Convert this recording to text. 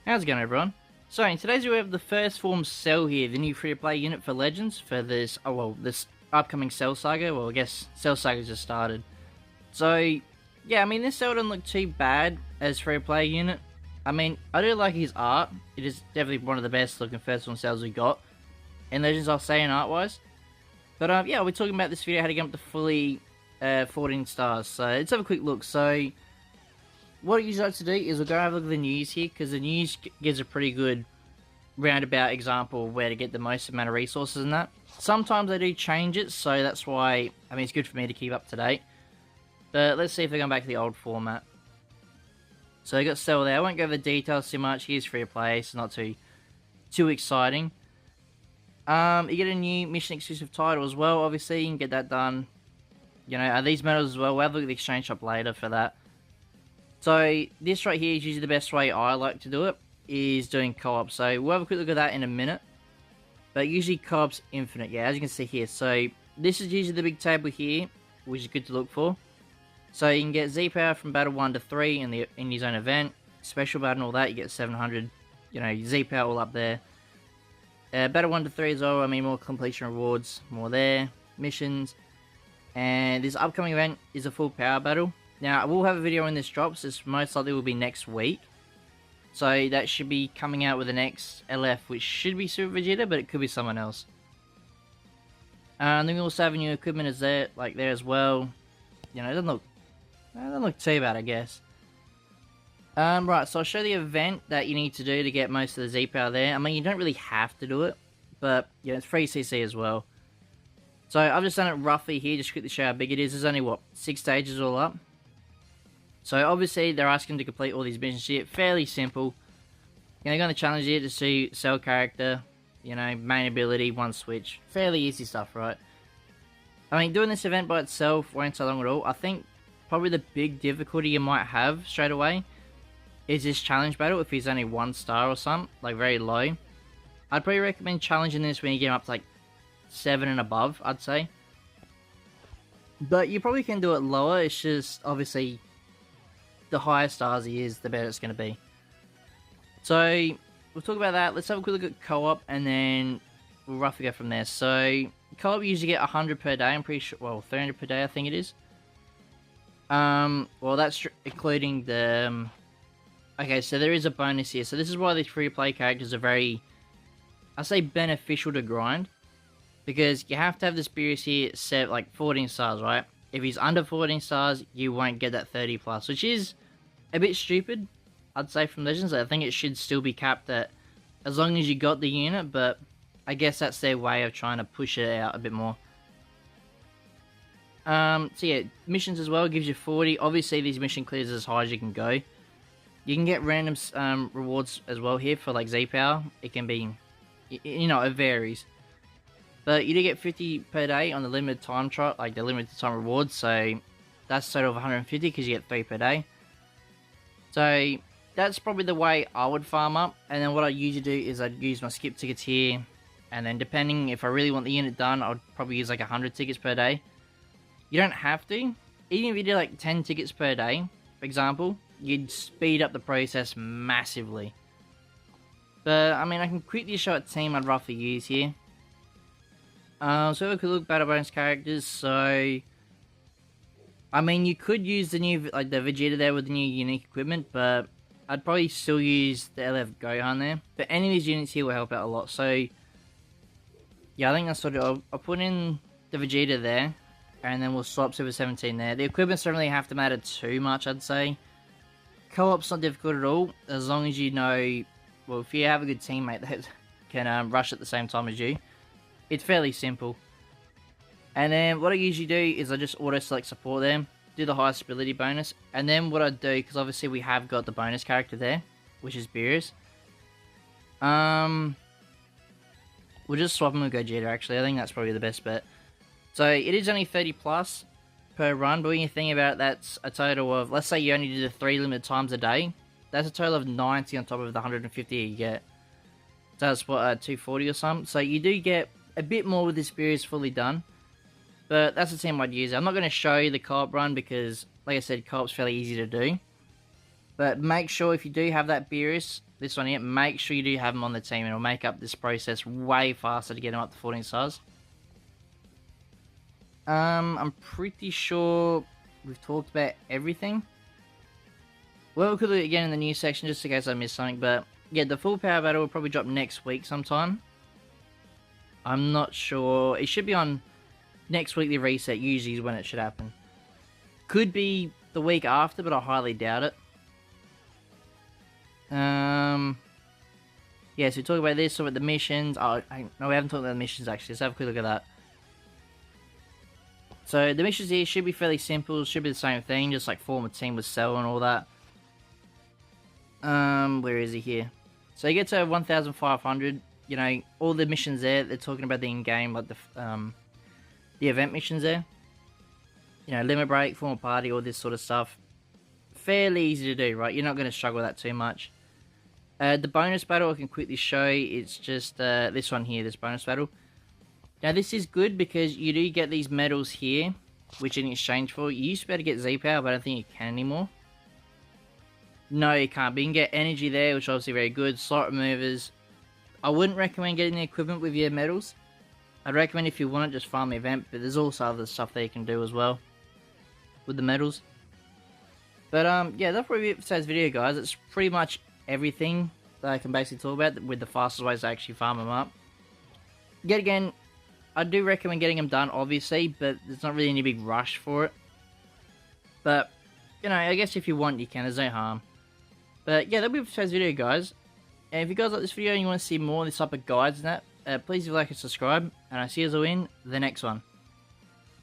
How's it going, everyone? So in today's video we have the first form Cell here, the new free-to-play unit for Legends for this, this upcoming Cell Saga. Well, I guess Cell Saga just started. So, yeah, I mean, this Cell doesn't look too bad as free-to-play unit. I mean, I do like his art. It is definitely one of the best looking first form Cells we got in Legends, I'll say, in art-wise. But, yeah, we're talking about this video, how to get up to fully 14 stars. So, let's have a quick look. So, what I usually like to do is we'll go have a look at the news here, because the news gives a pretty good roundabout example of where to get the most amount of resources and that. Sometimes they do change it, so that's why, I mean, it's good for me to keep up to date. But let's see if they're going back to the old format. So I got Cell there. I won't go over the details too much. Here's free to play, so not too exciting. You get a new mission exclusive title as well. Obviously, you can get that done. You know, are these medals as well? We'll have a look at the exchange shop later for that. So this right here is usually the best way I like to do it, is doing co-op. So we'll have a quick look at that in a minute. But usually co-op's infinite, yeah, as you can see here. So this is usually the big table here, which is good to look for. So you can get Z power from battle 1 to 3 in your zone event. Special battle and all that, you get 700, you know, Z power all up there. Battle 1 to 3 as well, I mean, more completion rewards, more there. Missions. And this upcoming event is a full power battle. Now, I will have a video when this drops. This most likely will be next week. So that should be coming out with the next LF, which should be Super Vegeta, but it could be someone else. And then we also have new equipment as there, like there as well. You know, it doesn't look too bad, I guess. Right, so I'll show the event that you need to do to get most of the Z power there. I mean, you don't really have to do it, but yeah, it's free CC as well. So I've just done it roughly here, just quickly show how big it is. There's only, what, 6 stages all up. So obviously they're asking to complete all these missions here. Fairly simple. You know, you're going to challenge here to see Cell character, you know, main ability, one switch. Fairly easy stuff, right? I mean, doing this event by itself won't take long at all. I think probably the big difficulty you might have straight away is this challenge battle if he's only 1 star or something, like very low. I'd probably recommend challenging this when you get him up to like 7 and above, I'd say. But you probably can do it lower. It's just obviously the higher stars he is, the better it's going to be. So we'll talk about that. Let's have a quick look at co-op, and then we'll roughly go from there. So co-op, you usually get 100 per day. I'm pretty sure, well, 300 per day, I think it is. Well, that's including the. Okay, so there is a bonus here. So this is why these free-to-play characters are very, I say, beneficial to grind, because you have to have the spirits here set like 14 stars, right? If he's under 14 stars, you won't get that 30 plus, which is a bit stupid, I'd say, from Legends. I think it should still be capped at as long as you got the unit, but I guess that's their way of trying to push it out a bit more. So yeah, missions as well gives you 40. Obviously, these mission clears as high as you can go. You can get random rewards as well here for like Z power. It can be, you know, it varies. But you do get 50 per day on the limited time like the limited time rewards, so that's a total of 150 because you get 3 per day. So that's probably the way I would farm up. And then what I usually do is I'd use my skip tickets here, and then depending if I really want the unit done, I'd probably use like 100 tickets per day. You don't have to. Even if you do like 10 tickets per day, for example, you'd speed up the process massively. But I mean, I can quickly show a team I'd roughly use here. So we could look battle bonus characters. So I mean, you could use the new, like the Vegeta there with the new unique equipment, but I'd probably still use the LF Gohan there. But any of these units here will help out a lot. So yeah, I think that's what I'll put in the Vegeta there, and then we'll swap Super 17 there. The equipments don't really have to matter too much, I'd say. Co-op's not difficult at all, as long as you know, well, if you have a good teammate that can rush at the same time as you. It's fairly simple. And then what I usually do is I just auto-select support them, do the highest ability bonus, and then what I do, because obviously we have got the bonus character there, which is Beerus. We'll just swap him with Gogeta, actually. I think that's probably the best bet. So it is only 30 plus per run, but when you think about it, that's a total of, let's say you only do the 3 limited times a day, that's a total of 90 on top of the 150 you get. So that's what, 240 or something. So you do get a bit more with this Beerus fully done. But that's the team I'd use. I'm not going to show you the co-op run because, like I said, co-op's fairly easy to do. But make sure if you do have that Beerus, this one here, make sure you do have them on the team. It'll make up this process way faster to get them up to 14 stars. I'm pretty sure we've talked about everything. Well, we could look again in the news section just in case I missed something, but yeah, the full power battle will probably drop next week sometime. I'm not sure. It should be on next weekly reset, usually is when it should happen. Could be the week after, but I highly doubt it. Yeah, so we talk about this, talk about the missions. No, we haven't talked about the missions actually. Let's have a quick look at that. So the missions here should be fairly simple. Should be the same thing, just like form a team with Cell and all that. Where is he here? So you get to 1,500. You know, all the missions there. They're talking about the in-game, like the event missions there. You know, limit break, form a party, all this sort of stuff. Fairly easy to do, right? You're not going to struggle with that too much. The bonus battle I can quickly show. It's just this one here, this bonus battle. Now this is good because you do get these medals here, which in exchange for, you used to be able to get Z-Power, but I don't think you can anymore. No, you can't, but you can get energy there, which is obviously very good. Slot removers. I wouldn't recommend getting the equipment with your medals. I'd recommend if you want it, just farm the event, but there's also other stuff that you can do as well with the medals. But yeah, that's probably it for today's video, guys. It's pretty much everything that I can basically talk about with the fastest ways to actually farm them up. Yet again, I do recommend getting them done, obviously, but there's not really any big rush for it. But, you know, I guess if you want, you can. There's no harm. But, yeah, that'll be it for today's video, guys. And if you guys like this video and you want to see more of this type of guides and that, please leave a like and subscribe. And I'll see you all in the next one.